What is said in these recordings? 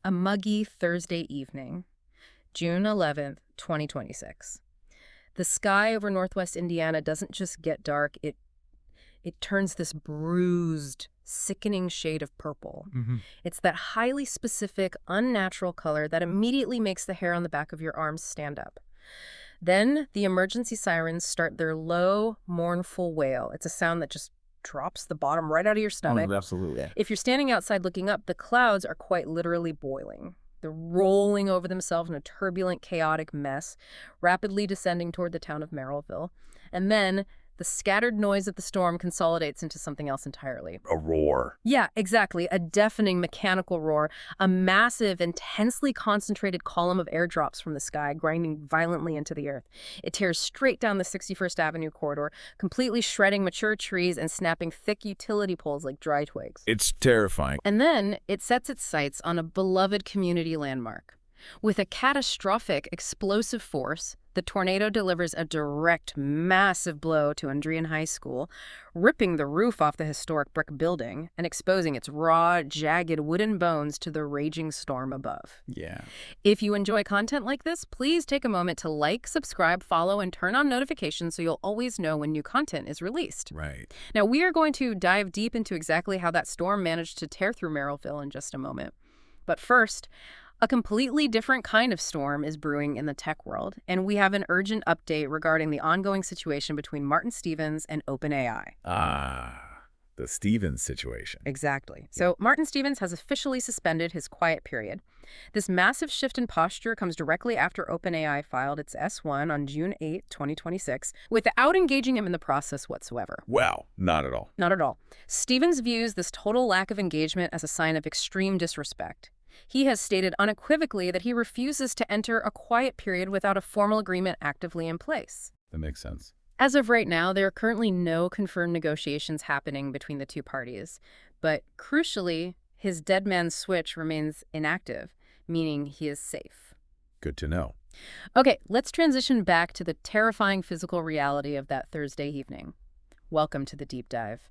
A muggy Thursday evening, June 11th, 2026. The sky over northwest Indiana doesn't just get dark, it turns this bruised, sickening shade of purple. It's that highly specific, unnatural color that immediately makes the hair on the back of your arms stand up. Then the emergency sirens start their low, mournful wail. It's a sound that just drops the bottom right out of your stomach. Oh, absolutely. If you're standing outside looking up, the clouds are quite literally boiling. They're rolling over themselves in a turbulent, chaotic mess, rapidly descending toward the town of Merrillville. And then the scattered noise of the storm consolidates into something else entirely. A roar. Yeah, exactly. A deafening mechanical roar. A massive, intensely concentrated column of air drops from the sky, grinding violently into the earth. It tears straight down the 61st Avenue corridor, completely shredding mature trees and snapping thick utility poles like dry twigs. It's terrifying. And then it sets its sights on a beloved community landmark. With a catastrophic, explosive force, the tornado delivers a direct, massive blow to Andrean High School, ripping the roof off the historic brick building and exposing its raw, jagged wooden bones to the raging storm above. Yeah. If you enjoy content like this, please take a moment to like, subscribe, follow, and turn on notifications so you'll always know when new content is released. Right. Now, we are going to dive deep into exactly how that storm managed to tear through Merrillville in just a moment. But first, a completely different kind of storm is brewing in the tech world, and we have an urgent update regarding the ongoing situation between Martin Stevens and OpenAI. The Stevens situation. Exactly. So Martin Stevens has officially suspended his quiet period. This massive shift in posture comes directly after OpenAI filed its S1 on June 8, 2026, without engaging him in the process whatsoever. Wow, not at all. Not at all. Stevens views this total lack of engagement as a sign of extreme disrespect. He has stated unequivocally that he refuses to enter a quiet period without a formal agreement actively in place. That makes sense. As of right now, there are currently no confirmed negotiations happening between the two parties. But crucially, his dead man's switch remains inactive, meaning he is safe. Good to know. Okay, let's transition back to the terrifying physical reality of that Thursday evening. Welcome to the deep dive.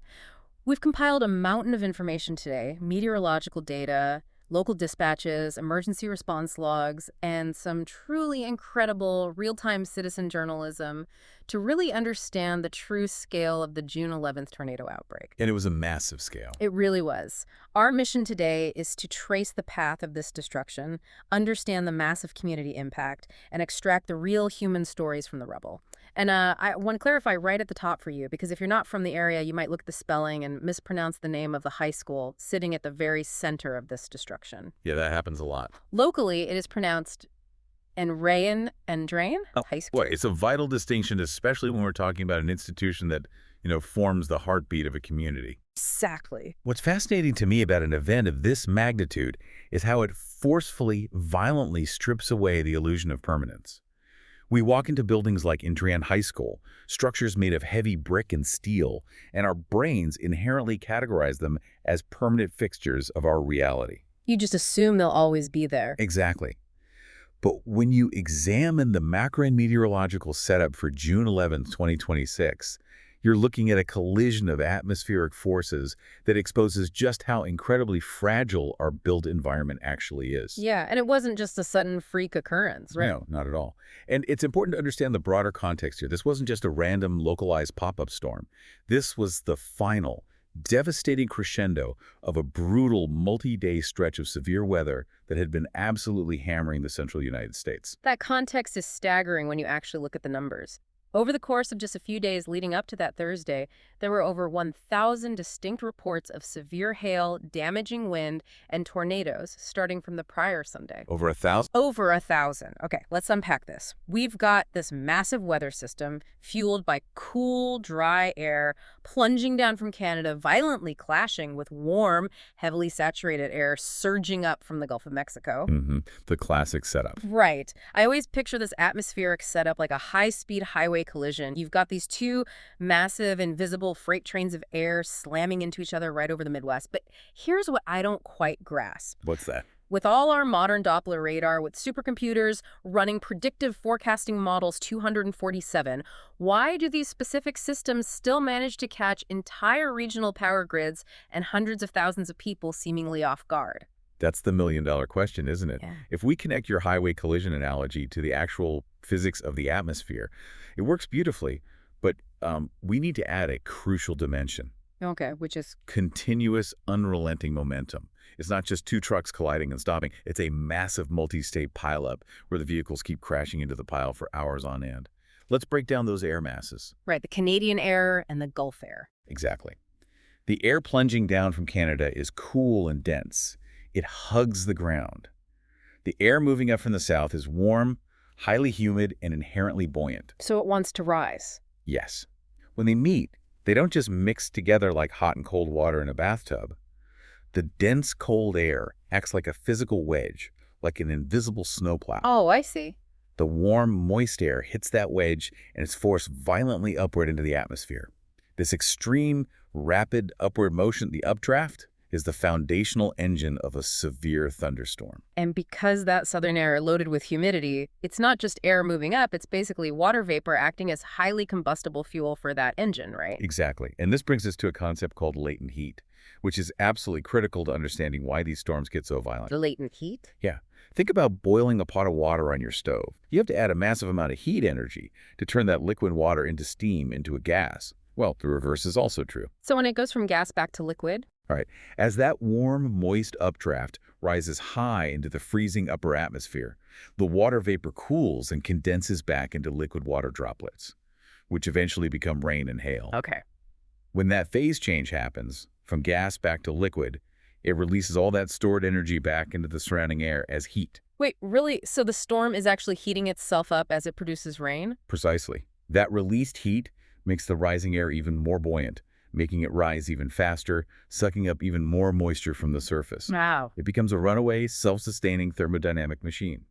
We've compiled a mountain of information today, meteorological data, local dispatches, emergency response logs, and some truly incredible real-time citizen journalism to really understand the true scale of the June 11th tornado outbreak. And it was a massive scale. It really was. Our mission today is to trace the path of this destruction, understand the massive community impact, and extract the real human stories from the rubble. And I want to clarify right at the top for you, because if you're not from the area, you might look at the spelling and mispronounce the name of the high school sitting at the very center of this destruction. Yeah, that happens a lot. Locally, it is pronounced Andrean High School. Boy, it's a vital distinction, especially when we're talking about an institution that, forms the heartbeat of a community. Exactly. What's fascinating to me about an event of this magnitude is how it forcefully, violently strips away the illusion of permanence. We walk into buildings like Andrean High School, structures made of heavy brick and steel, and our brains inherently categorize them as permanent fixtures of our reality. You just assume they'll always be there. Exactly. But when you examine the macro and meteorological setup for June 11, 2026, you're looking at a collision of atmospheric forces that exposes just how incredibly fragile our built environment actually is. Yeah, and it wasn't just a sudden freak occurrence, right? No, not at all. And it's important to understand the broader context here. This wasn't just a random, localized pop-up storm. This was the final, devastating crescendo of a brutal multi-day stretch of severe weather that had been absolutely hammering the central United States. That context is staggering when you actually look at the numbers. Over the course of just a few days leading up to that Thursday, there were over 1,000 distinct reports of severe hail, damaging wind, and tornadoes starting from the prior Sunday. Over 1,000? Over 1,000. Okay, let's unpack this. We've got this massive weather system fueled by cool, dry air plunging down from Canada, violently clashing with warm, heavily saturated air surging up from the Gulf of Mexico. The classic setup. Right. I always picture this atmospheric setup like a high-speed highway collision. You've got these two massive, invisible freight trains of air slamming into each other right over the Midwest. But here's what I don't quite grasp. What's that? With all our modern Doppler radar, with supercomputers running predictive forecasting models 247, why do these specific systems still manage to catch entire regional power grids and hundreds of thousands of people seemingly off guard? That's the million-dollar question, isn't it? Yeah. If we connect your highway collision analogy to the actual physics of the atmosphere, it works beautifully, but we need to add a crucial dimension: Okay, which is continuous, unrelenting momentum. It's not just two trucks colliding and stopping. It's a massive multi-state pileup where the vehicles keep crashing into the pile for hours on end. Let's break down those air masses. right, the Canadian air and the Gulf air. Exactly. The air plunging down from Canada is cool and dense. It hugs the ground. The air moving up from the south is warm, highly humid, and inherently buoyant. So it wants to rise. Yes. When they meet, they don't just mix together like hot and cold water in a bathtub. The dense cold air acts like a physical wedge, like an invisible snowplow. Oh, I see. The warm, moist air hits that wedge and is forced violently upward into the atmosphere. This extreme, rapid upward motion, the updraft, is the foundational engine of a severe thunderstorm. And because that southern air loaded with humidity, it's not just air moving up, it's basically water vapor acting as highly combustible fuel for that engine, right? Exactly. And this brings us to a concept called latent heat, which is absolutely critical to understanding why these storms get so violent. The latent heat? Yeah. Think about boiling a pot of water on your stove. You have to add a massive amount of heat energy to turn that liquid water into steam, into a gas. Well, the reverse is also true. So when it goes from gas back to liquid? All right. As that warm, moist updraft rises high into the freezing upper atmosphere, the water vapor cools and condenses back into liquid water droplets, which eventually become rain and hail. Okay. When that phase change happens, from gas back to liquid, it releases all that stored energy back into the surrounding air as heat. Wait, really? So the storm is actually heating itself up as it produces rain? Precisely. That released heat makes the rising air even more buoyant, making it rise even faster, sucking up even more moisture from the surface. Wow. It becomes a runaway, self-sustaining thermodynamic machine.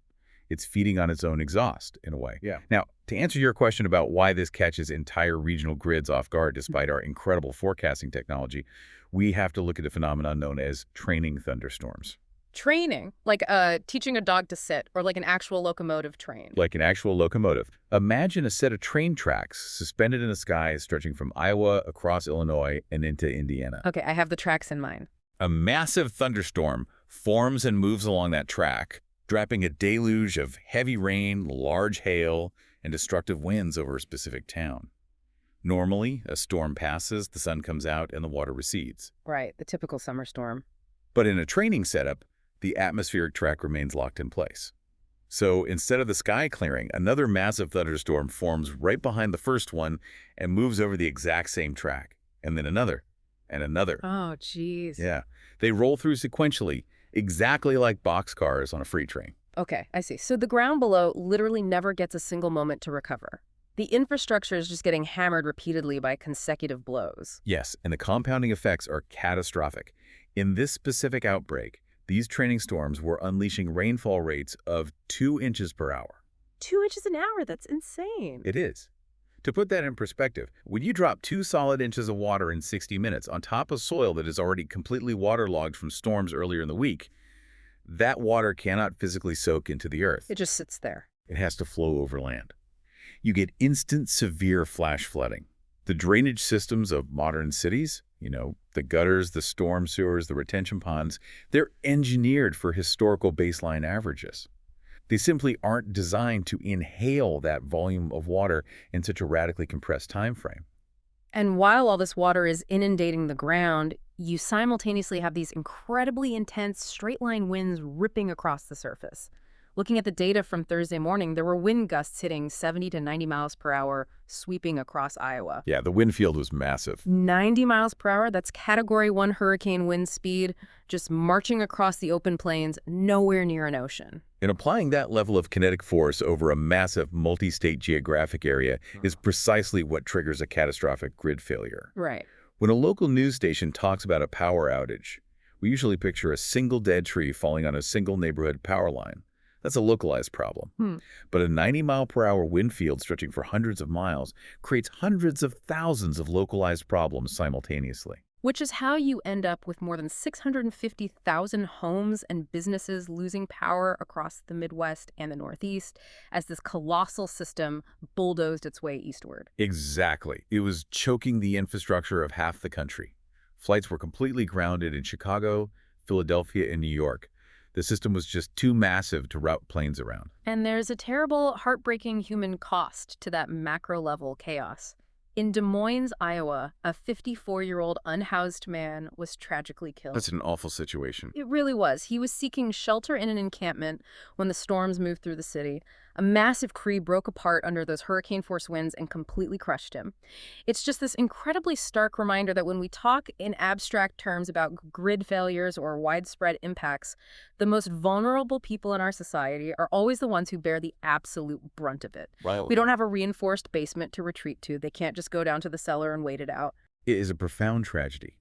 It's feeding on its own exhaust, in a way. Yeah. Now, to answer your question about why this catches entire regional grids off guard despite our incredible forecasting technology, we have to look at a phenomenon known as training thunderstorms. Training, like teaching a dog to sit, or like an actual locomotive train. Like an actual locomotive. Imagine a set of train tracks suspended in the sky stretching from Iowa across Illinois and into Indiana. Okay, I have the tracks in mind. A massive thunderstorm forms and moves along that track, dropping a deluge of heavy rain, large hail, and destructive winds over a specific town. Normally, a storm passes, the sun comes out, and the water recedes. Right, the typical summer storm. But in a training setup, the atmospheric track remains locked in place. So instead of the sky clearing, another massive thunderstorm forms right behind the first one and moves over the exact same track. And then another, and another. Oh, geez. Yeah. They roll through sequentially, exactly like boxcars on a freight train. Okay, I see. So the ground below literally never gets a single moment to recover. The infrastructure is just getting hammered repeatedly by consecutive blows. Yes, and the compounding effects are catastrophic. In this specific outbreak, these training storms were unleashing rainfall rates of 2 inches per hour. 2 inches an hour, that's insane. It is. To put that in perspective, when you drop 2 solid inches of water in 60 minutes on top of soil that is already completely waterlogged from storms earlier in the week, that water cannot physically soak into the earth. It just sits there. It has to flow over land. You get instant, severe flash flooding. The drainage systems of modern cities, the gutters, the storm sewers, the retention ponds, they're engineered for historical baseline averages. They simply aren't designed to inhale that volume of water in such a radically compressed time frame. And while all this water is inundating the ground, you simultaneously have these incredibly intense straight-line winds ripping across the surface. Looking at the data from Thursday morning, there were wind gusts hitting 70 to 90 miles per hour, sweeping across Iowa. Yeah, the wind field was massive. 90 miles per hour, that's Category 1 hurricane wind speed, just marching across the open plains, nowhere near an ocean. And applying that level of kinetic force over a massive multi-state geographic area is precisely what triggers a catastrophic grid failure. Right. When a local news station talks about a power outage, we usually picture a single dead tree falling on a single neighborhood power line. That's a localized problem. But a 90-mile-per-hour wind field stretching for hundreds of miles creates hundreds of thousands of localized problems simultaneously. Which is how you end up with more than 650,000 homes and businesses losing power across the Midwest and the Northeast as this colossal system bulldozed its way eastward. Exactly. It was choking the infrastructure of half the country. Flights were completely grounded in Chicago, Philadelphia, and New York, The system was just too massive to route planes around. And there's a terrible, heartbreaking human cost to that macro-level chaos. In Des Moines, Iowa, a 54-year-old unhoused man was tragically killed. That's an awful situation. It really was. He was seeking shelter in an encampment when the storms moved through the city. A massive tree broke apart under those hurricane-force winds and completely crushed him. It's just this incredibly stark reminder that when we talk in abstract terms about grid failures or widespread impacts, the most vulnerable people in our society are always the ones who bear the absolute brunt of it. Right. We don't have a reinforced basement to retreat to. They can't just go down to the cellar and wait it out. It is a profound tragedy,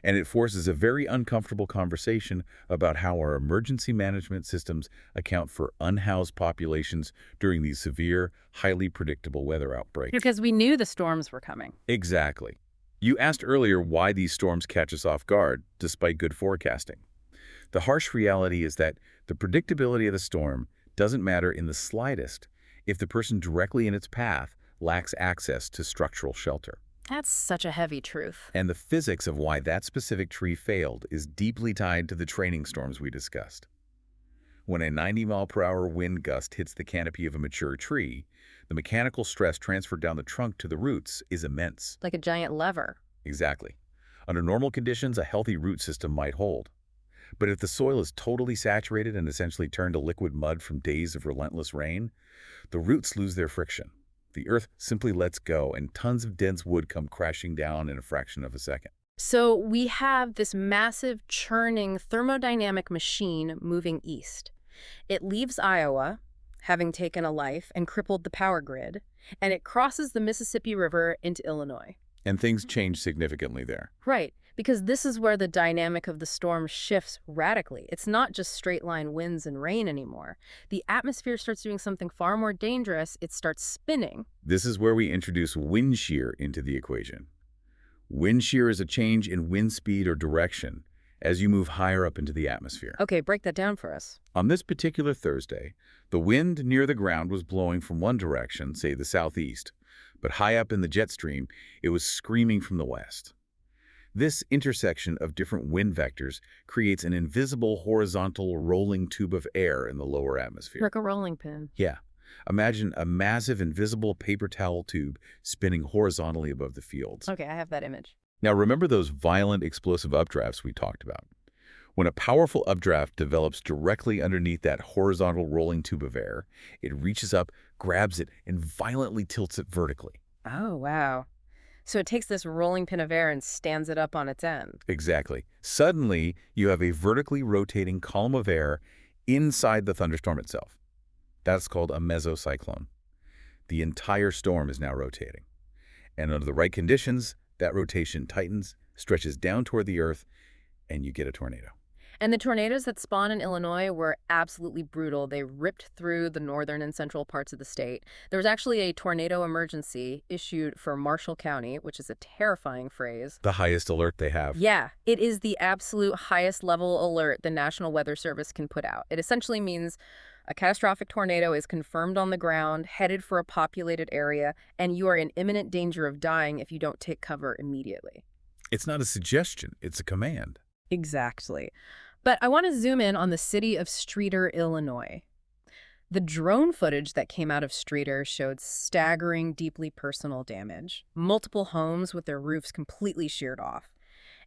and it forces a very uncomfortable conversation about how our emergency management systems account for unhoused populations during these severe, highly predictable weather outbreaks. Because we knew the storms were coming. Exactly. You asked earlier why these storms catch us off guard, despite good forecasting. The harsh reality is that the predictability of the storm doesn't matter in the slightest if the person directly in its path lacks access to structural shelter. That's such a heavy truth. And the physics of why that specific tree failed is deeply tied to the training storms we discussed. When a 90-mile-per-hour wind gust hits the canopy of a mature tree, the mechanical stress transferred down the trunk to the roots is immense. Like a giant lever. Exactly. Under normal conditions, a healthy root system might hold. But if the soil is totally saturated and essentially turned to liquid mud from days of relentless rain, the roots lose their friction. The earth simply lets go, and tons of dense wood come crashing down in a fraction of a second. So we have this massive, churning thermodynamic machine moving east. It leaves Iowa, having taken a life and crippled the power grid, and it crosses the Mississippi River into Illinois. And things change significantly there. Right, because this is where the dynamic of the storm shifts radically. It's not just straight-line winds and rain anymore. The atmosphere starts doing something far more dangerous. It starts spinning. This is where we introduce wind shear into the equation. Wind shear is a change in wind speed or direction as you move higher up into the atmosphere. Okay, break that down for us. On this particular Thursday, the wind near the ground was blowing from one direction, say the southeast, but high up in the jet stream, it was screaming from the west. This intersection of different wind vectors creates an invisible horizontal rolling tube of air in the lower atmosphere. Like a rolling pin. Yeah. Imagine a massive invisible paper towel tube spinning horizontally above the fields. Okay, I have that image. Now remember those violent explosive updrafts we talked about? When a powerful updraft develops directly underneath that horizontal rolling tube of air, it reaches up, grabs it, and violently tilts it vertically. Oh, wow. So it takes this rolling pin of air and stands it up on its end. Exactly. Suddenly, you have a vertically rotating column of air inside the thunderstorm itself. That's called a mesocyclone. The entire storm is now rotating. And under the right conditions, that rotation tightens, stretches down toward the earth, and you get a tornado. And the tornadoes that spawned in Illinois were absolutely brutal. They ripped through the northern and central parts of the state. There was actually a tornado emergency issued for Marshall County, which is a terrifying phrase. The highest alert they have. Yeah, it is the absolute highest level alert the National Weather Service can put out. It essentially means a catastrophic tornado is confirmed on the ground, headed for a populated area, and you are in imminent danger of dying if you don't take cover immediately. It's not a suggestion, it's a command. Exactly. But I want to zoom in on the city of Streator, Illinois. The drone footage that came out of Streator showed staggering, deeply personal damage. Multiple homes with their roofs completely sheared off.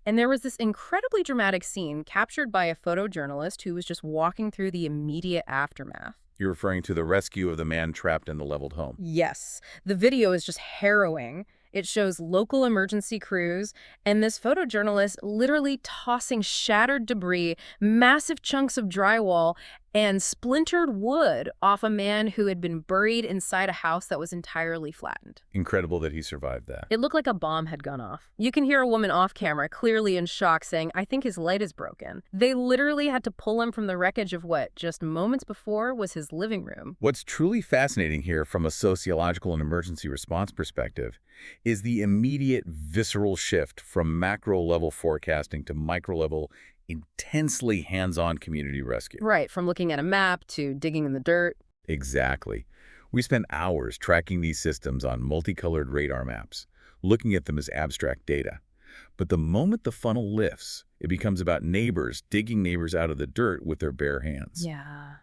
And there was this incredibly dramatic scene captured by a photojournalist who was just walking through the immediate aftermath. You're referring to the rescue of the man trapped in the leveled home. Yes. The video is just harrowing. It shows local emergency crews and this photojournalist literally tossing shattered debris, massive chunks of drywall, and splintered wood off a man who had been buried inside a house that was entirely flattened. Incredible that he survived that. It looked like a bomb had gone off. You can hear a woman off camera, clearly in shock, saying, "I think his light is broken." They literally had to pull him from the wreckage of what, just moments before, was his living room. What's truly fascinating here from a sociological and emergency response perspective is the immediate visceral shift from macro-level forecasting to micro-level, intensely hands-on community rescue. Right, from looking at a map to digging in the dirt. Exactly. We spent hours tracking these systems on multicolored radar maps, looking at them as abstract data. But the moment the funnel lifts, it becomes about neighbors digging neighbors out of the dirt with their bare hands. Yeah.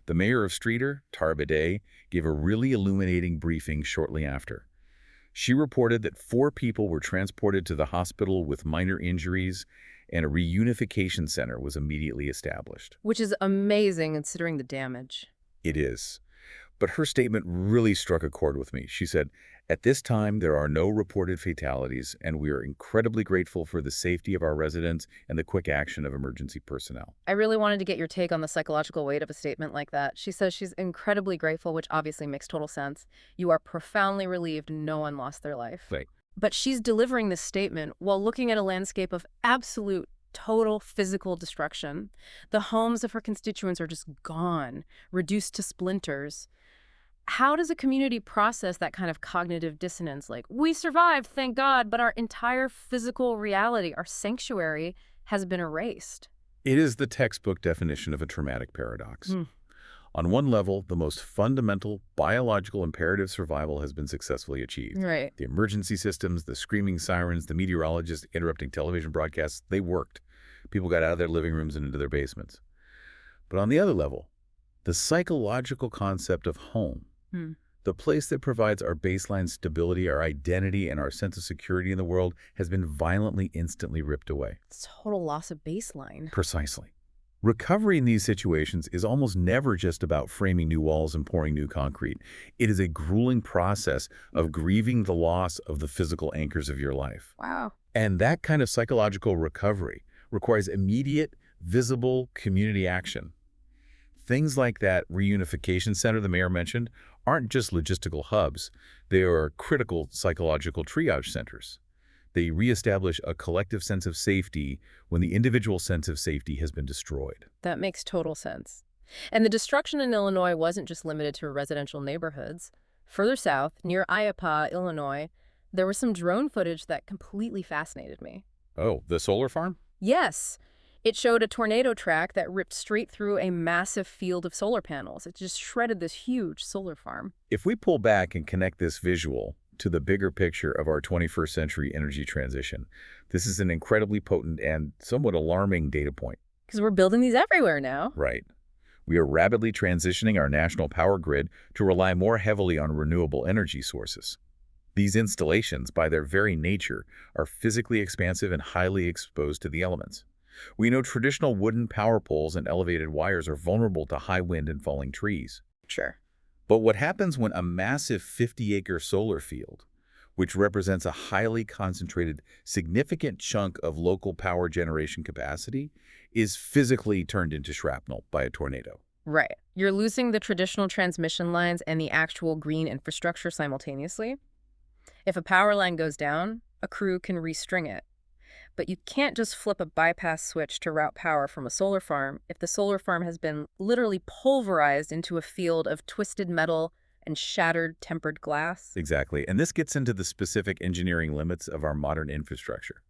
The mayor of Streator, Tara Bidet, gave a really illuminating briefing shortly after. She reported that 4 people were transported to the hospital with minor injuries, and a reunification center was immediately established. Which is amazing considering the damage. It is. But her statement really struck a chord with me. She said, "At this time, there are no reported fatalities, and we are incredibly grateful for the safety of our residents and the quick action of emergency personnel." I really wanted to get your take on the psychological weight of a statement like that. She says she's incredibly grateful, which obviously makes total sense. You are profoundly relieved no one lost their life. Right. But she's delivering this statement while looking at a landscape of absolute, total physical destruction. The homes of her constituents are just gone, reduced to splinters. How does a community process that kind of cognitive dissonance? Like, we survived, thank God, but our entire physical reality, our sanctuary, has been erased. It is the textbook definition of a traumatic paradox. Mm. On one level, the most fundamental biological imperative survival has been successfully achieved. Right. The emergency systems, the screaming sirens, the meteorologists interrupting television broadcasts, they worked. People got out of their living rooms and into their basements. But on the other level, the psychological concept of home, the place that provides our baseline stability, our identity, and our sense of security in the world, has been violently, instantly ripped away. Total loss of baseline. Precisely. Recovery in these situations is almost never just about framing new walls and pouring new concrete. It is a grueling process of grieving the loss of the physical anchors of your life. Wow. And that kind of psychological recovery requires immediate, visible community action. Things like that reunification center the mayor mentioned aren't just logistical hubs. They are critical psychological triage centers. They reestablish a collective sense of safety when the individual sense of safety has been destroyed. That makes total sense. And the destruction in Illinois wasn't just limited to residential neighborhoods. Further south, near Iapah, Illinois, there was some drone footage that completely fascinated me. Oh, the solar farm? Yes. It showed a tornado track that ripped straight through a massive field of solar panels. It just shredded this huge solar farm. If we pull back and connect this visual to the bigger picture of our 21st century energy transition, this is an incredibly potent and somewhat alarming data point. Because we're building these everywhere now. Right. We are rapidly transitioning our national power grid to rely more heavily on renewable energy sources. These installations, by their very nature, are physically expansive and highly exposed to the elements. We know traditional wooden power poles and elevated wires are vulnerable to high wind and falling trees. Sure. But what happens when a massive 50-acre solar field, which represents a highly concentrated, significant chunk of local power generation capacity, is physically turned into shrapnel by a tornado? Right. You're losing the traditional transmission lines and the actual green infrastructure simultaneously. If a power line goes down, a crew can restring it. But you can't just flip a bypass switch to route power from a solar farm if the solar farm has been literally pulverized into a field of twisted metal and shattered tempered glass. Exactly. And this gets into the specific engineering limits of our modern infrastructure.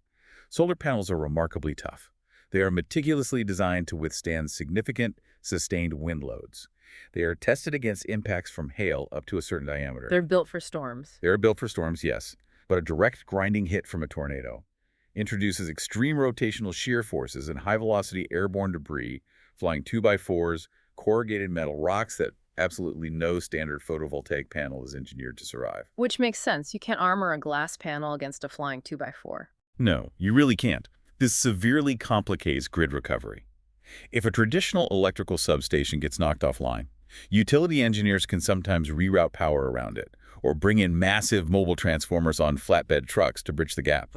Solar panels are remarkably tough. They are meticulously designed to withstand significant, sustained wind loads. They are tested against impacts from hail up to a certain diameter. They're built for storms. They are built for storms, yes. But a direct grinding hit from a tornado introduces extreme rotational shear forces and high-velocity airborne debris, flying 2x4s, corrugated metal rocks that absolutely no standard photovoltaic panel is engineered to survive. Which makes sense. You can't armor a glass panel against a flying 2x4. No, you really can't. This severely complicates grid recovery. If a traditional electrical substation gets knocked offline, utility engineers can sometimes reroute power around it, or bring in massive mobile transformers on flatbed trucks to bridge the gap.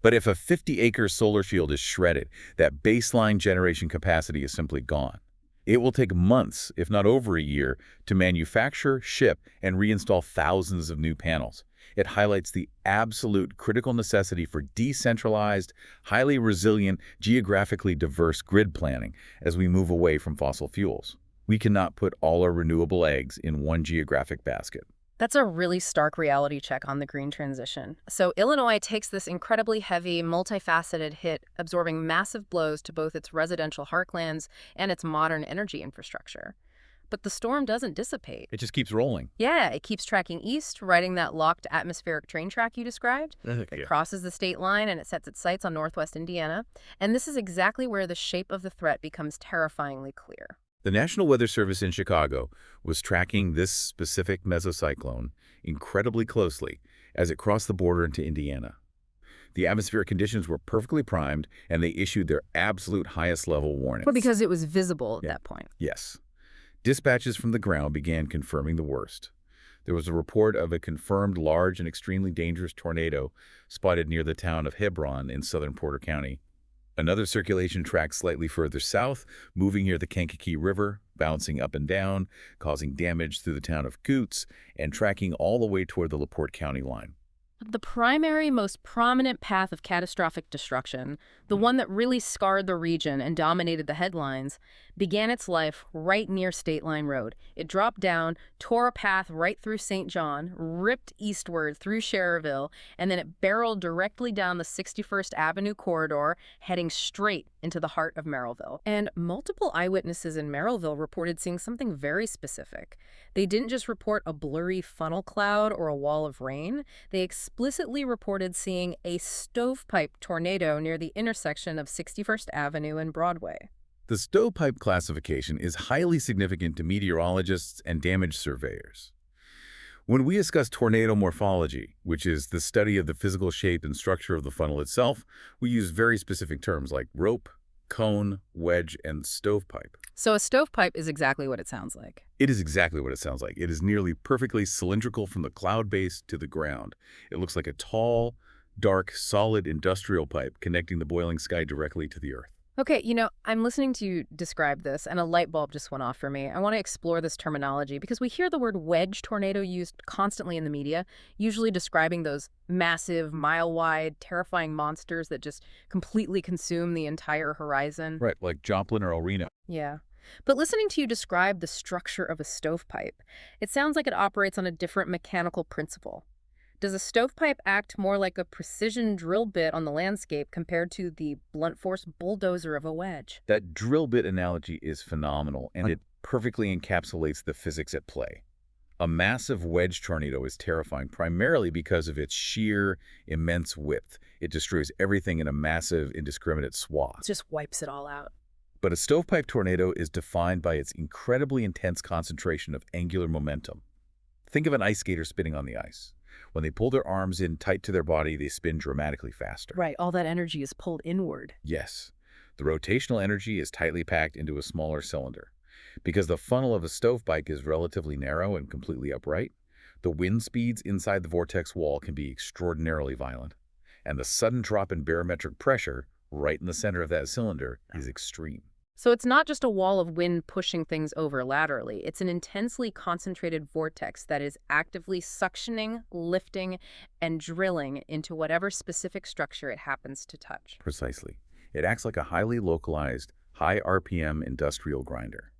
But if a 50-acre solar field is shredded, that baseline generation capacity is simply gone. It will take months, if not over a year, to manufacture, ship, and reinstall thousands of new panels. It highlights the absolute critical necessity for decentralized, highly resilient, geographically diverse grid planning as we move away from fossil fuels. We cannot put all our renewable eggs in one geographic basket. That's a really stark reality check on the green transition. So Illinois takes this incredibly heavy, multifaceted hit, absorbing massive blows to both its residential heartlands and its modern energy infrastructure. But the storm doesn't dissipate. It just keeps rolling. Yeah, it keeps tracking east, riding that locked atmospheric train track you described. It crosses the state line and it sets its sights on northwest Indiana. And this is exactly where the shape of the threat becomes terrifyingly clear. The National Weather Service in Chicago was tracking this specific mesocyclone incredibly closely as it crossed the border into Indiana. The atmospheric conditions were perfectly primed, and they issued their absolute highest level warnings. Well, because it was visible at that point. Yes. Dispatches from the ground began confirming the worst. There was a report of a confirmed large and extremely dangerous tornado spotted near the town of Hebron in southern Porter County. Another circulation track slightly further south, moving near the Kankakee River, bouncing up and down, causing damage through the town of Goots, and tracking all the way toward the LaPorte County line. The primary, most prominent path of catastrophic destruction, the one that really scarred the region and dominated the headlines, began its life right near State Line Road. It dropped down, tore a path right through St. John, ripped eastward through Schererville, and then it barreled directly down the 61st Avenue corridor, heading straight into the heart of Merrillville. And multiple eyewitnesses in Merrillville reported seeing something very specific. They didn't just report a blurry funnel cloud or a wall of rain. They explicitly reported seeing a stovepipe tornado near the intersection of 61st Avenue and Broadway. The stovepipe classification is highly significant to meteorologists and damage surveyors. When we discuss tornado morphology, which is the study of the physical shape and structure of the funnel itself, we use very specific terms like rope, cone, wedge, and stovepipe. So a stovepipe is exactly what it sounds like. It is exactly what it sounds like. It is nearly perfectly cylindrical from the cloud base to the ground. It looks like a tall, dark, solid industrial pipe connecting the boiling sky directly to the earth. Okay, I'm listening to you describe this, and a light bulb just went off for me. I want to explore this terminology because we hear the word wedge tornado used constantly in the media, usually describing those massive, mile-wide, terrifying monsters that just completely consume the entire horizon. Right, like Joplin or El Reno. Yeah. But listening to you describe the structure of a stovepipe, it sounds like it operates on a different mechanical principle. Does a stovepipe act more like a precision drill bit on the landscape compared to the blunt force bulldozer of a wedge? That drill bit analogy is phenomenal, and it perfectly encapsulates the physics at play. A massive wedge tornado is terrifying primarily because of its sheer, immense width. It destroys everything in a massive, indiscriminate swath. It just wipes it all out. But a stovepipe tornado is defined by its incredibly intense concentration of angular momentum. Think of an ice skater spinning on the ice. When they pull their arms in tight to their body, they spin dramatically faster. Right, all that energy is pulled inward. Yes. The rotational energy is tightly packed into a smaller cylinder. Because the funnel of a stovepipe is relatively narrow and completely upright, the wind speeds inside the vortex wall can be extraordinarily violent. And the sudden drop in barometric pressure, right in the center of that cylinder, is extreme. So it's not just a wall of wind pushing things over laterally. It's an intensely concentrated vortex that is actively suctioning, lifting, and drilling into whatever specific structure it happens to touch. Precisely. It acts like a highly localized, high RPM industrial grinder.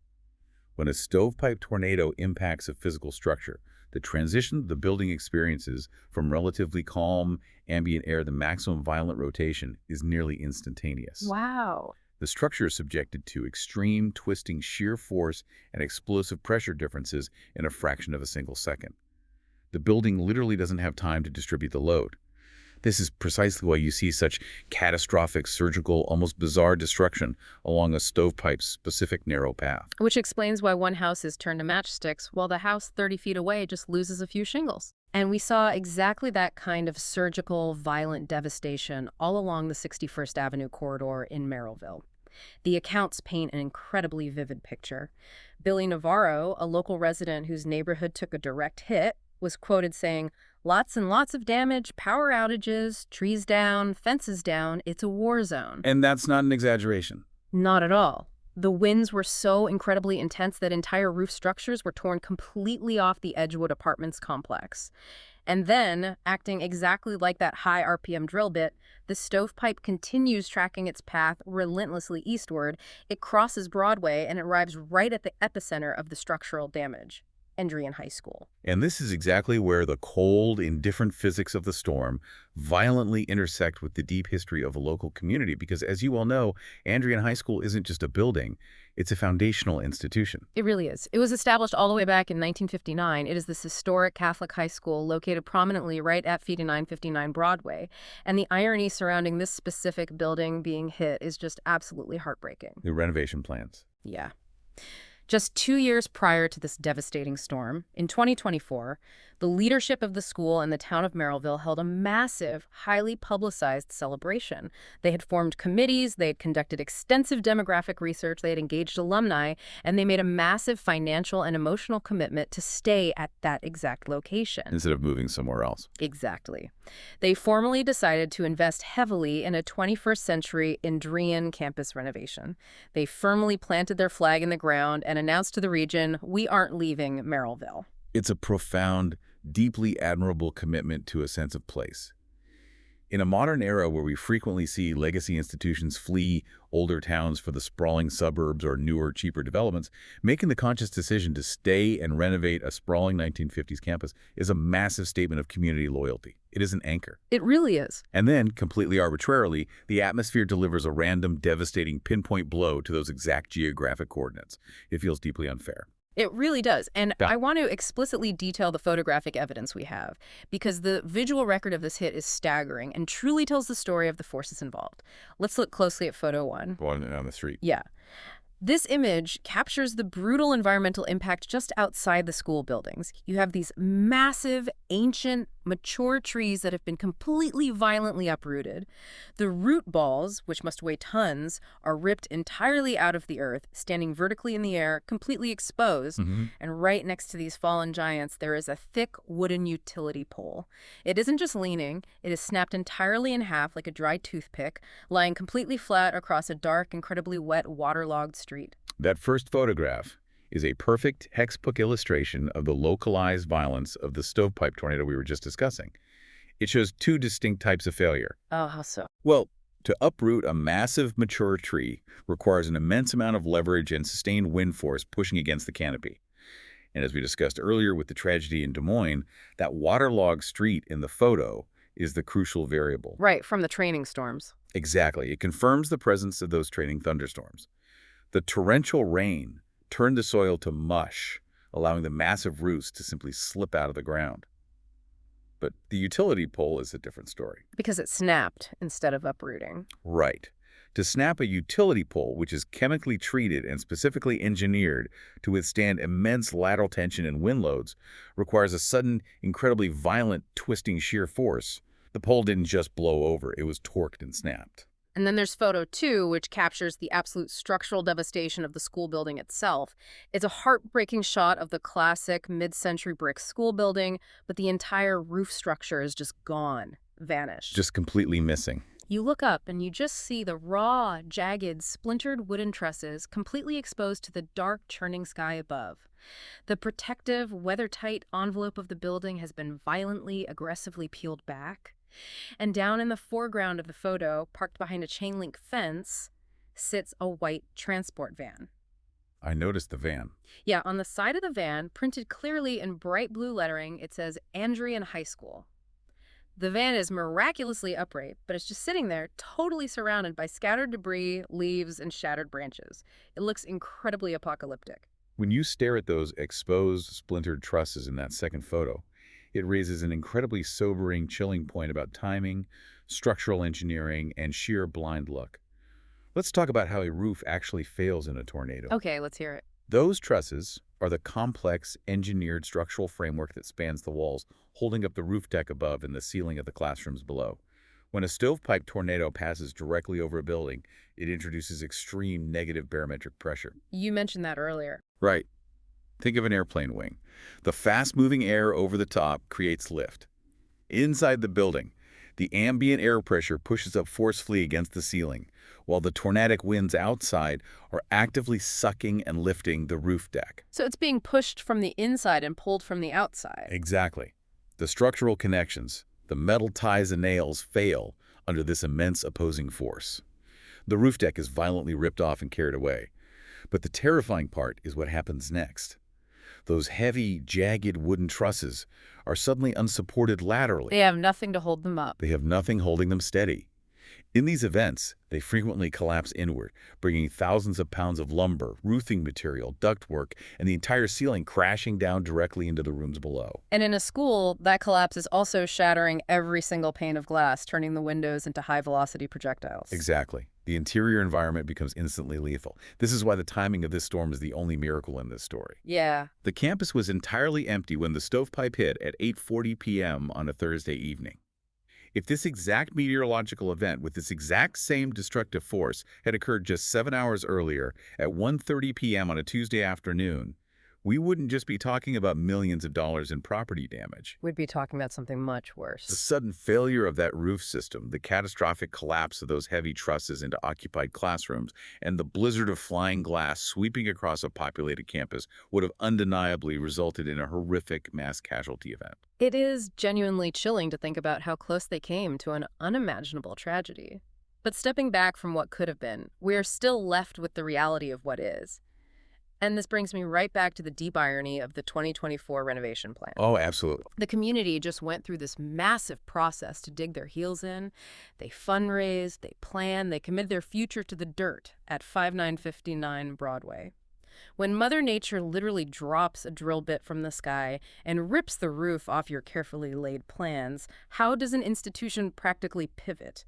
When a stovepipe tornado impacts a physical structure, the transition the building experiences from relatively calm ambient air to maximum violent rotation is nearly instantaneous. Wow. The structure is subjected to extreme twisting shear force and explosive pressure differences in a fraction of a single second. The building literally doesn't have time to distribute the load. This is precisely why you see such catastrophic, surgical, almost bizarre destruction along a stovepipe's specific narrow path. Which explains why one house is turned to matchsticks while the house 30 feet away just loses a few shingles. And we saw exactly that kind of surgical, violent devastation all along the 61st Avenue corridor in Merrillville. The accounts paint an incredibly vivid picture. Billy Navarro, a local resident whose neighborhood took a direct hit, was quoted saying, "Lots and lots of damage, power outages, trees down, fences down. It's a war zone." And that's not an exaggeration. Not at all. The winds were so incredibly intense that entire roof structures were torn completely off the Edgewood Apartments complex. And then, acting exactly like that high RPM drill bit, the stovepipe continues tracking its path relentlessly eastward. It crosses Broadway and arrives right at the epicenter of the structural damage. Andrean High School. And this is exactly where the cold, indifferent physics of the storm violently intersect with the deep history of a local community because, as you all know, Andrean High School isn't just a building, it's a foundational institution. It really is. It was established all the way back in 1959. It is this historic Catholic high school located prominently right at 5959 Broadway. And the irony surrounding this specific building being hit is just absolutely heartbreaking. The renovation plans. Yeah. Just 2 years prior to this devastating storm, in 2024, the leadership of the school and the town of Merrillville held a massive, highly publicized celebration. They had formed committees, they had conducted extensive demographic research, they had engaged alumni, and they made a massive financial and emotional commitment to stay at that exact location. Instead of moving somewhere else. Exactly. They formally decided to invest heavily in a 21st century Andrean campus renovation. They firmly planted their flag in the ground and announced to the region, "We aren't leaving Merrillville." It's a profound, deeply admirable commitment to a sense of place. In a modern era where we frequently see legacy institutions flee older towns for the sprawling suburbs or newer, cheaper developments, making the conscious decision to stay and renovate a sprawling 1950s campus is a massive statement of community loyalty. It is an anchor. It really is. And then, completely arbitrarily, the atmosphere delivers a random, devastating pinpoint blow to those exact geographic coordinates. It feels deeply unfair. It really does. And Yeah. I want to explicitly detail the photographic evidence we have, because the visual record of this hit is staggering and truly tells the story of the forces involved. Let's look closely at photo 1. One on the street. Yeah. This image captures the brutal environmental impact just outside the school buildings. You have these massive, ancient, mature trees that have been completely violently uprooted. The root balls, which must weigh tons, are ripped entirely out of the earth, standing vertically in the air, completely exposed. And right next to these fallen giants, there is a thick wooden utility pole. It isn't just leaning, it is snapped entirely in half like a dry toothpick, lying completely flat across a dark, incredibly wet, waterlogged street. That first photograph is a perfect textbook illustration of the localized violence of the Stovepipe tornado we were just discussing. It shows two distinct types of failure. Oh, how so? Well, to uproot a massive mature tree requires an immense amount of leverage and sustained wind force pushing against the canopy. And as we discussed earlier with the tragedy in Des Moines, that waterlogged street in the photo is the crucial variable. Right, from the training storms. Exactly. It confirms the presence of those training thunderstorms. The torrential rain turned the soil to mush, allowing the massive roots to simply slip out of the ground. But the utility pole is a different story. Because it snapped instead of uprooting. Right. To snap a utility pole, which is chemically treated and specifically engineered to withstand immense lateral tension and wind loads, requires a sudden, incredibly violent, twisting shear force. The pole didn't just blow over, it was torqued and snapped. And then there's photo 2, which captures the absolute structural devastation of the school building itself. It's a heartbreaking shot of the classic mid-century brick school building, but the entire roof structure is just gone, vanished. Just completely missing. You look up and you just see the raw, jagged, splintered wooden trusses completely exposed to the dark, churning sky above. The protective, weather-tight envelope of the building has been violently, aggressively peeled back. And down in the foreground of the photo, parked behind a chain-link fence, sits a white transport van. I noticed the van. Yeah, on the side of the van, printed clearly in bright blue lettering, it says Andrean High School. The van is miraculously upright, but it's just sitting there, totally surrounded by scattered debris, leaves, and shattered branches. It looks incredibly apocalyptic. When you stare at those exposed, splintered trusses in that second photo, it raises an incredibly sobering, chilling point about timing, structural engineering, and sheer blind luck. Let's talk about how a roof actually fails in a tornado. Okay, let's hear it. Those trusses are the complex, engineered structural framework that spans the walls, holding up the roof deck above and the ceiling of the classrooms below. When a stovepipe tornado passes directly over a building, it introduces extreme negative barometric pressure. You mentioned that earlier. Right. Think of an airplane wing. The fast-moving air over the top creates lift. Inside the building, the ambient air pressure pushes up forcefully against the ceiling, while the tornadic winds outside are actively sucking and lifting the roof deck. So it's being pushed from the inside and pulled from the outside. Exactly. The structural connections, the metal ties and nails, fail under this immense opposing force. The roof deck is violently ripped off and carried away. But the terrifying part is what happens next. Those heavy, jagged wooden trusses are suddenly unsupported laterally. They have nothing to hold them up. They have nothing holding them steady. In these events, they frequently collapse inward, bringing thousands of pounds of lumber, roofing material, ductwork, and the entire ceiling crashing down directly into the rooms below. And in a school, that collapse is also shattering every single pane of glass, turning the windows into high-velocity projectiles. Exactly. The interior environment becomes instantly lethal. This is why the timing of this storm is the only miracle in this story. Yeah. The campus was entirely empty when the stovepipe hit at 8:40 p.m. on a Thursday evening. If this exact meteorological event with this exact same destructive force had occurred just 7 hours earlier at 1:30 p.m. on a Tuesday afternoon, we wouldn't just be talking about millions of dollars in property damage. We'd be talking about something much The worse. sudden failure of that roof system, the catastrophic collapse of those heavy trusses into occupied classrooms, and the blizzard of flying glass sweeping across a populated campus would have undeniably resulted in a horrific mass casualty event. It is genuinely chilling to think about how close they came to an unimaginable tragedy. But stepping back from what could have been, we are still left with the reality of what is. And this brings me right back to the deep irony of the 2024 renovation plan. Oh, absolutely. The community just went through this massive process to dig their heels in. They fundraised, they planned, they committed their future to the dirt at 5959 Broadway. When Mother Nature literally drops a drill bit from the sky and rips the roof off your carefully laid plans, how does an institution practically pivot?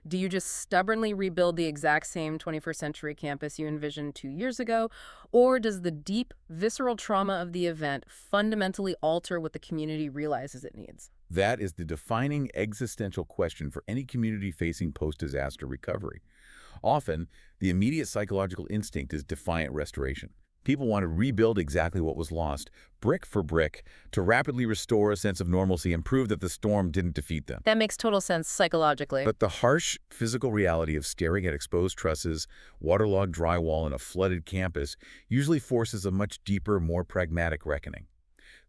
Do you just stubbornly rebuild the exact same 21st century campus you envisioned 2 years ago? Or does the deep, visceral trauma of the event fundamentally alter what the community realizes it needs? That is the defining existential question for any community facing post-disaster recovery. Often, the immediate psychological instinct is defiant restoration. People want to rebuild exactly what was lost, brick for brick, to rapidly restore a sense of normalcy and prove that the storm didn't defeat them. That makes total sense psychologically. But the harsh physical reality of staring at exposed trusses, waterlogged drywall, and a flooded campus usually forces a much deeper, more pragmatic reckoning.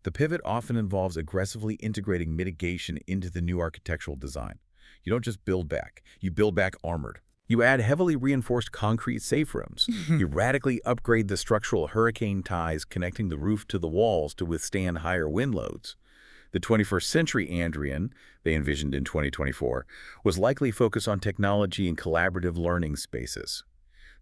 The pivot often involves aggressively integrating mitigation into the new architectural design. You don't just build back, you build back armored. You add heavily reinforced concrete safe rooms. You radically upgrade the structural hurricane ties connecting the roof to the walls to withstand higher wind loads. The 21st century Andrean, they envisioned in 2024, was likely focused on technology and collaborative learning spaces.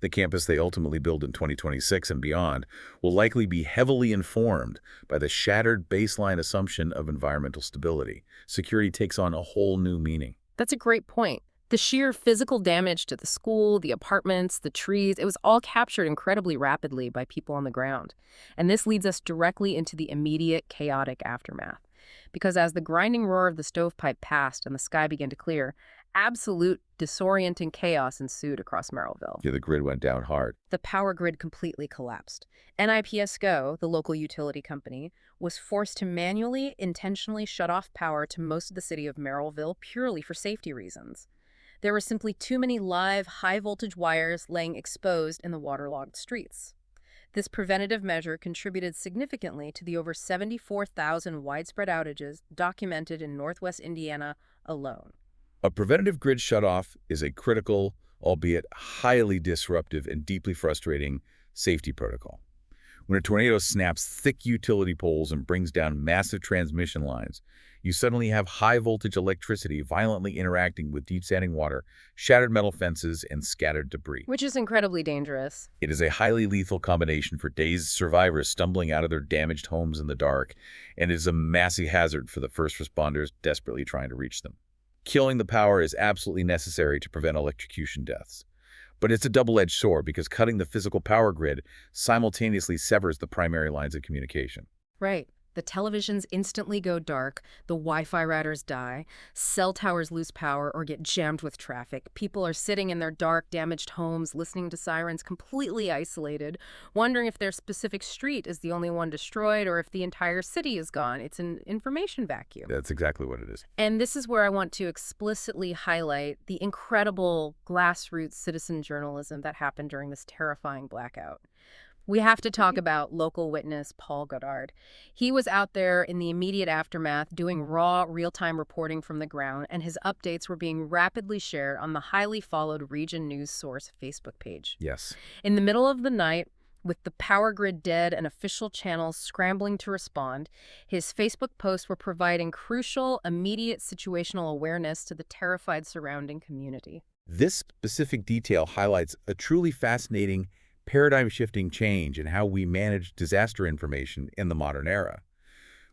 The campus they ultimately build in 2026 and beyond will likely be heavily informed by the shattered baseline assumption of environmental stability. Security takes on a whole new meaning. That's a great point. The sheer physical damage to the school, the apartments, the trees, it was all captured incredibly rapidly by people on the ground. And this leads us directly into the immediate chaotic aftermath. Because as the grinding roar of the stovepipe passed and the sky began to clear, absolute disorienting chaos ensued across Merrillville. Yeah, the grid went down hard. The power grid completely collapsed. NIPSCO, the local utility company, was forced to manually, intentionally shut off power to most of the city of Merrillville purely for safety reasons. There were simply too many live, high-voltage wires laying exposed in the waterlogged streets. This preventative measure contributed significantly to the over 74,000 widespread outages documented in Northwest Indiana alone. A preventative grid shutoff is a critical, albeit highly disruptive and deeply frustrating, safety protocol. When a tornado snaps thick utility poles and brings down massive transmission lines, you suddenly have high-voltage electricity violently interacting with deep standing water, shattered metal fences, and scattered debris. Which is incredibly dangerous. It is a highly lethal combination for dazed survivors stumbling out of their damaged homes in the dark, and it is a massive hazard for the first responders desperately trying to reach them. Killing the power is absolutely necessary to prevent electrocution deaths. But it's a double-edged sword because cutting the physical power grid simultaneously severs the primary lines of communication. Right. The televisions instantly go dark, the Wi-Fi routers die, cell towers lose power or get jammed with traffic. People are sitting in their dark, damaged homes, listening to sirens, completely isolated, wondering if their specific street is the only one destroyed or if the entire city is gone. It's an information vacuum. That's exactly what it is. And this is where I want to explicitly highlight the incredible grassroots citizen journalism that happened during this terrifying blackout. We have to talk about local witness Paul Goddard. He was out there in the immediate aftermath doing raw, real-time reporting from the ground, and his updates were being rapidly shared on the highly followed Region News Source Facebook page. Yes. In the middle of the night, With the power grid dead and official channels scrambling to respond, his Facebook posts were providing crucial, immediate situational awareness to the terrified surrounding community. This specific detail highlights a truly fascinating, paradigm-shifting change in how we manage disaster information in the modern era.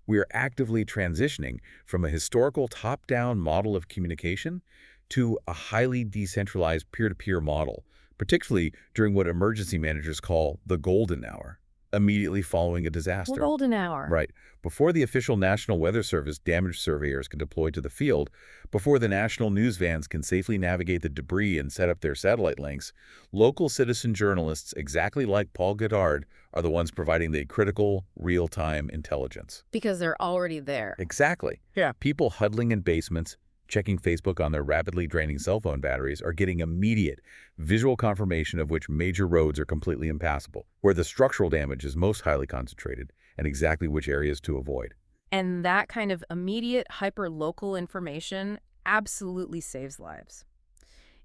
We are actively transitioning from a historical top-down model of communication to a highly decentralized peer-to-peer model, particularly during what emergency managers call the golden hour, immediately following a The disaster. golden hour. Right. Before the official National Weather Service damage surveyors can deploy to the field, before the national news vans can safely navigate the debris and set up their satellite links, local citizen journalists exactly like Paul Goddard are the ones providing the critical, real-time intelligence. Because they're already there. Exactly. Yeah. People huddling in basements, checking Facebook on their rapidly draining cell phone batteries are getting immediate visual confirmation of which major roads are completely impassable, where the structural damage is most highly concentrated, and exactly which areas to avoid. And that kind of immediate, hyper-local information absolutely saves lives.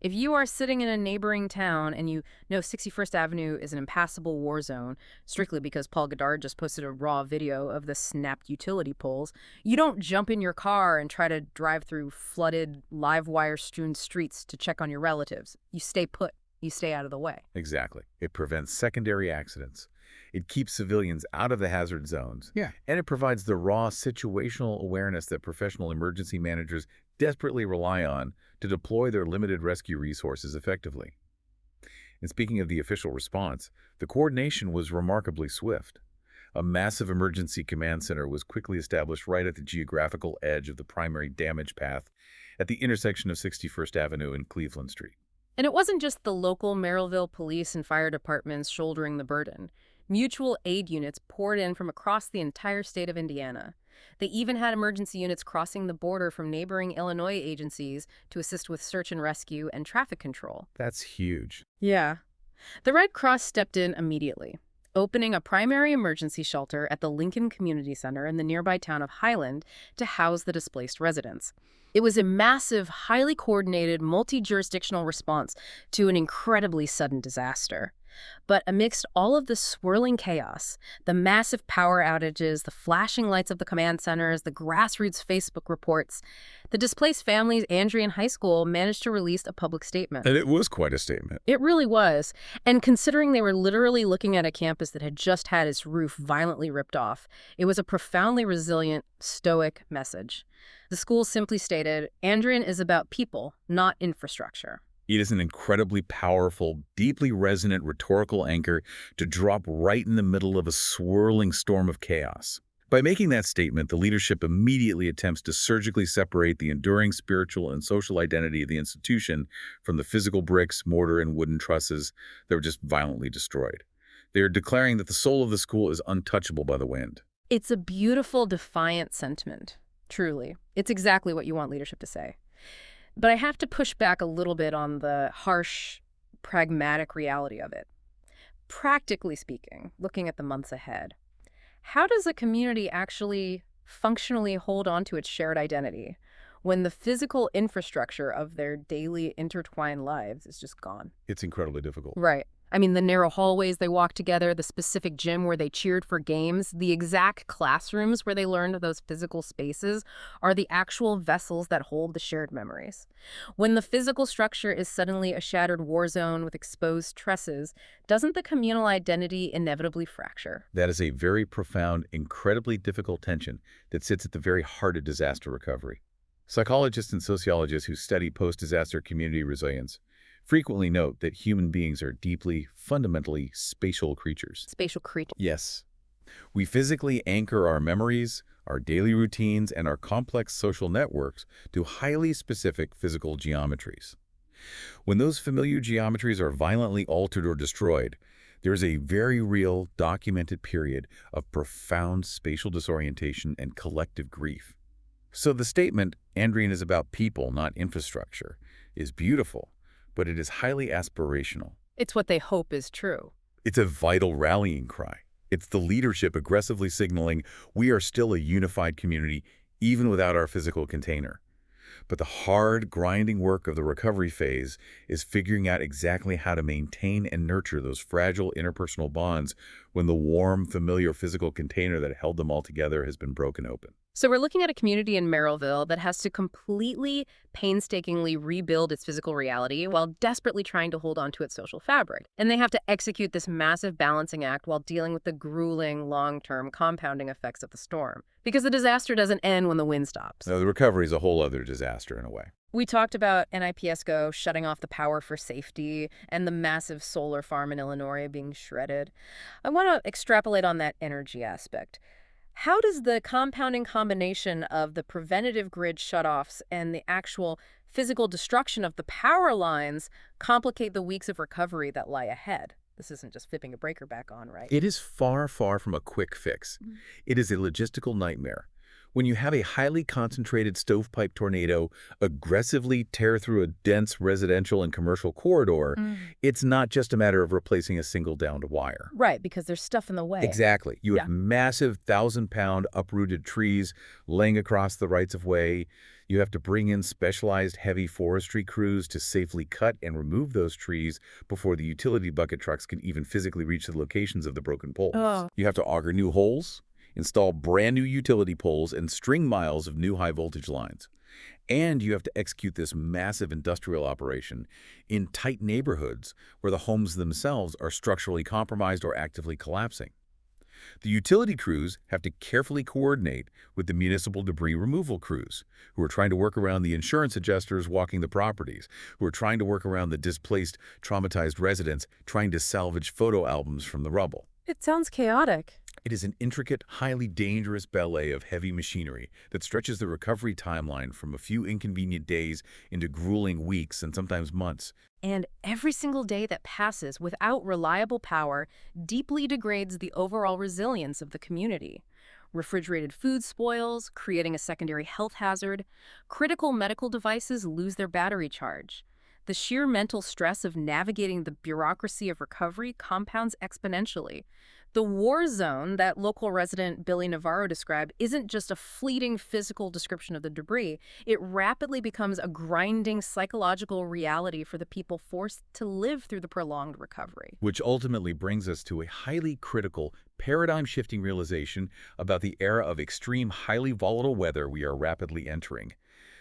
If you are sitting in a neighboring town and you know 61st Avenue is an impassable war zone, strictly because Paul Goddard just posted a raw video of the snapped utility poles, you don't jump in your car and try to drive through flooded, live wire-strewn streets to check on your relatives. You stay put. You stay out of the way. Exactly. It prevents secondary accidents. It keeps civilians out of the hazard zones. Yeah. And it provides the raw situational awareness that professional emergency managers desperately rely on to deploy their limited rescue resources effectively. And speaking of the official response, the coordination was remarkably swift. A massive emergency command center was quickly established right at the geographical edge of the primary damage path at the intersection of 61st Avenue and Cleveland Street. And it wasn't just the local Merrillville police and fire departments shouldering the burden. Mutual aid units poured in from across the entire state of Indiana. They even had emergency units crossing the border from neighboring Illinois agencies to assist with search and rescue and traffic control. That's huge. Yeah. The Red Cross stepped in immediately, opening a primary emergency shelter at the Lincoln Community Center in the nearby town of Highland to house the displaced residents. It was a massive, highly coordinated, multi-jurisdictional response to an incredibly sudden disaster. But amidst all of the swirling chaos, the massive power outages, the flashing lights of the command centers, the grassroots Facebook reports, the displaced families, Andrean High School managed to release a public statement. And it was quite a statement. It really was. And considering they were literally looking at a campus that had just had its roof violently ripped off, it was a profoundly resilient, stoic message. The school simply stated, Andrean is about people, not infrastructure. It is an incredibly powerful, deeply resonant rhetorical anchor to drop right in the middle of a swirling storm of chaos. By making that statement, the leadership immediately attempts to surgically separate the enduring spiritual and social identity of the institution from the physical bricks, mortar, and wooden trusses that were just violently destroyed. They are declaring that the soul of the school is untouchable by the wind. It's a beautiful, defiant sentiment, truly. It's exactly what you want leadership to say. But I have to push back a little bit on the harsh, pragmatic reality of it. Practically speaking, looking at the months ahead, how does a community actually functionally hold on to its shared identity when the physical infrastructure of their daily intertwined lives is just gone? It's incredibly difficult. Right. I mean, the narrow hallways they walked together, the specific gym where they cheered for games, the exact classrooms where they learned those physical spaces are the actual vessels that hold the shared memories. When the physical structure is suddenly a shattered war zone with exposed trusses, doesn't the communal identity inevitably fracture? That is a very profound, incredibly difficult tension that sits at the very heart of disaster recovery. Psychologists and sociologists who study post-disaster community resilience frequently note that human beings are deeply, fundamentally spatial creatures. Spatial creatures. Yes. We physically anchor our memories, our daily routines, and our complex social networks to highly specific physical geometries. When those familiar geometries are violently altered or destroyed, there is a very real, documented period of profound spatial disorientation and collective grief. So the statement, Andrean is about people, not infrastructure, is beautiful, but it is highly aspirational. It's what they hope is true. It's a vital rallying cry. It's the leadership aggressively signaling we are still a unified community even without our physical container. But the hard, grinding work of the recovery phase is figuring out exactly how to maintain and nurture those fragile interpersonal bonds when the warm, familiar physical container that held them all together has been broken open. So we're looking at a community in Merrillville that has to completely, painstakingly rebuild its physical reality while desperately trying to hold on to its social fabric. And they have to execute this massive balancing act while dealing with the grueling, long-term compounding effects of the storm. Because the disaster doesn't end when the wind stops. Now, the recovery is a whole other disaster in a way. We talked about NIPSCO shutting off the power for safety and the massive solar farm in Illinois being shredded. I want to extrapolate on that energy aspect. How does the compounding combination of the preventative grid shutoffs and the actual physical destruction of the power lines complicate the weeks of recovery that lie ahead? This isn't just flipping a breaker back on, right? It is far, far from a quick fix. It is a logistical nightmare. When you have a highly concentrated stovepipe tornado aggressively tear through a dense residential and commercial corridor, it's not just a matter of replacing a single downed wire. Right, because there's stuff in the way. Exactly. You have massive 1,000-pound uprooted trees laying across the rights-of-way. You have to bring in specialized heavy forestry crews to safely cut and remove those trees before the utility bucket trucks can even physically reach the locations of the broken poles. You have to auger new holes, install brand new utility poles, and string miles of new high-voltage lines. And you have to execute this massive industrial operation in tight neighborhoods where the homes themselves are structurally compromised or actively collapsing. The utility crews have to carefully coordinate with the municipal debris removal crews, who are trying to work around the insurance adjusters walking the properties, who are trying to work around the displaced, traumatized residents trying to salvage photo albums from the rubble. It sounds chaotic. It is an intricate, highly dangerous ballet of heavy machinery that stretches the recovery timeline from a few inconvenient days into grueling weeks and sometimes months. And every single day that passes without reliable power deeply degrades the overall resilience of the community. Refrigerated food spoils, creating a secondary health hazard. Critical medical devices lose their battery charge. The sheer mental stress of navigating the bureaucracy of recovery compounds exponentially. The war zone that local resident Billy Navarro described isn't just a fleeting physical description of the debris. It rapidly becomes a grinding psychological reality for the people forced to live through the prolonged recovery. Which ultimately brings us to a highly critical, paradigm-shifting realization about the era of extreme, highly volatile weather we are rapidly entering.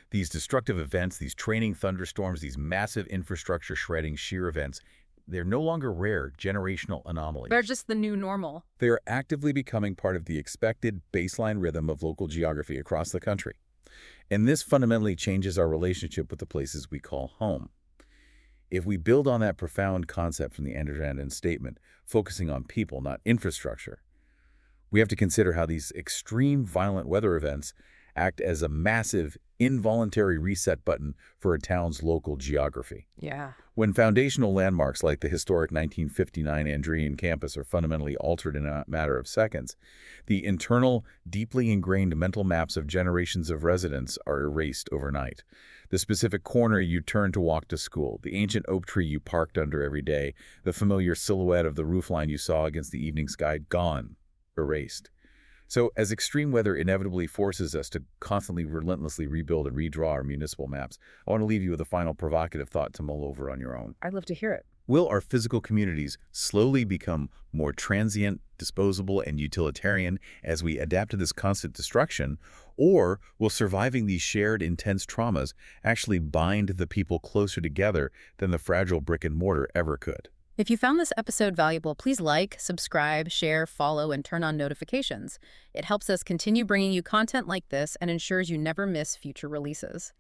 These destructive events, these training thunderstorms, these massive infrastructure shredding shear events, they're no longer rare, generational anomalies. They're just the new normal. They are actively becoming part of the expected baseline rhythm of local geography across the country. And this fundamentally changes our relationship with the places we call home. If we build on that profound concept from the Andrean statement, focusing on people, not infrastructure, we have to consider how these extreme violent weather events act as a massive, involuntary reset button for a town's local geography. Yeah. When foundational landmarks like the historic 1959 Andrean campus are fundamentally altered in a matter of seconds, the internal, deeply ingrained mental maps of generations of residents are erased overnight. The specific corner you turned to walk to school, the ancient oak tree you parked under every day, the familiar silhouette of the roofline you saw against the evening sky, gone, erased. So as extreme weather inevitably forces us to constantly, relentlessly rebuild and redraw our municipal maps, I want to leave you with a final provocative thought to mull over on your own. I'd love to hear it. Will our physical communities slowly become more transient, disposable, and utilitarian as we adapt to this constant destruction? Or will surviving these shared, intense traumas actually bind the people closer together than the fragile brick and mortar ever could? If you found this episode valuable, please like, subscribe, share, follow, and turn on notifications. It helps us continue bringing you content like this and ensures you never miss future releases.